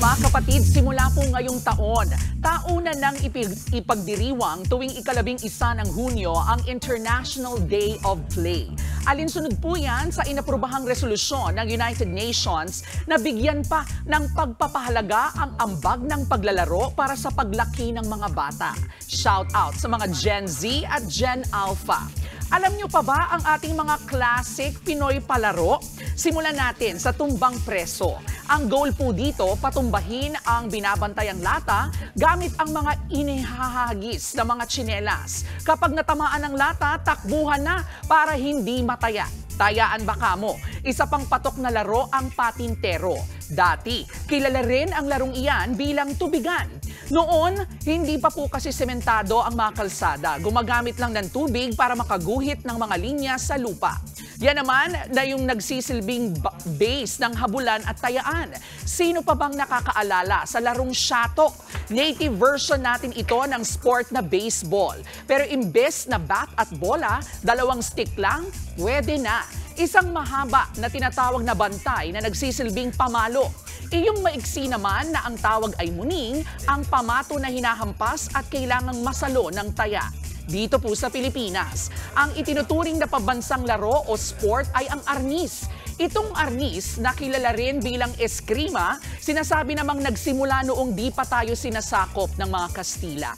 Mga kapatid, simula po ngayong taon, tauna nang ipagdiriwang tuwing ika-11 ng Hunyo ang International Day of Play. Alinsunod po yan sa inaprobahang resolusyon ng United Nations na bigyan pa ng pagpapahalaga ang ambag ng paglalaro para sa paglaki ng mga bata. Shout out sa mga Gen Z at Gen Alpha. Alam nyo pa ba ang ating mga classic Pinoy palaro? Simulan natin sa tumbang preso. Ang goal po dito, patumbahin ang binabantayang lata gamit ang mga inihahagis na mga tsinelas. Kapag natamaan ng lata, takbuhan na para hindi mataya. Tayaan ba kamo? Isa pang patok na laro ang patintero. Dati, kilala rin ang larong iyan bilang tubigan. Noon, hindi pa po kasi sementado ang mga kalsada. Gumagamit lang ng tubig para makaguhit ng mga linya sa lupa. Yan naman na yung nagsisilbing base ng habulan at tayaan. Sino pa bang nakakaalala sa larong shato? Native version natin ito ng sport na baseball. Pero imbes na bat at bola, 2 stick lang, pwede na. Isang mahaba na tinatawag na bantay na nagsisilbing pamalo. Iyong maiksi naman na ang tawag ay muning, ang pamato na hinahampas at kailangang masalo ng taya. Dito po sa Pilipinas, ang itinuturing na pabansang laro o sport ay ang arnis. Itong arnis na kilala rin bilang eskrima, sinasabi namang nagsimula noong di pa tayo sinasakop ng mga Kastila.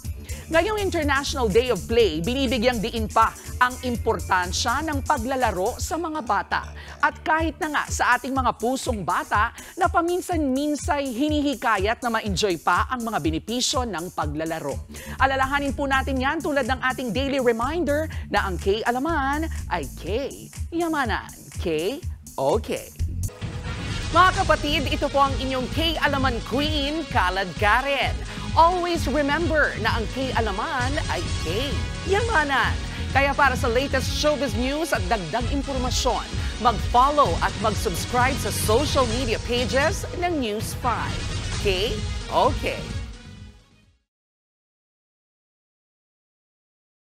Ngayong International Day of Play, binibigyang diin pa ang importansya ng paglalaro sa mga bata. At kahit na nga sa ating mga pusong bata na paminsan-minsay hinihikayat na ma-enjoy pa ang mga benepisyo ng paglalaro. Alalahanin po natin yan tulad ng ating daily reminder na ang K-Alaman ay K-Yamanan. K-Okay. Mga kapatid, ito po ang inyong K-Alaman Queen, Kalad Karen. Always remember na ang K-Alaman ay K-Yamanan. Kaya para sa latest showbiz news at dagdag impormasyon, mag-follow at mag-subscribe sa social media pages ng News 5. K-Okay.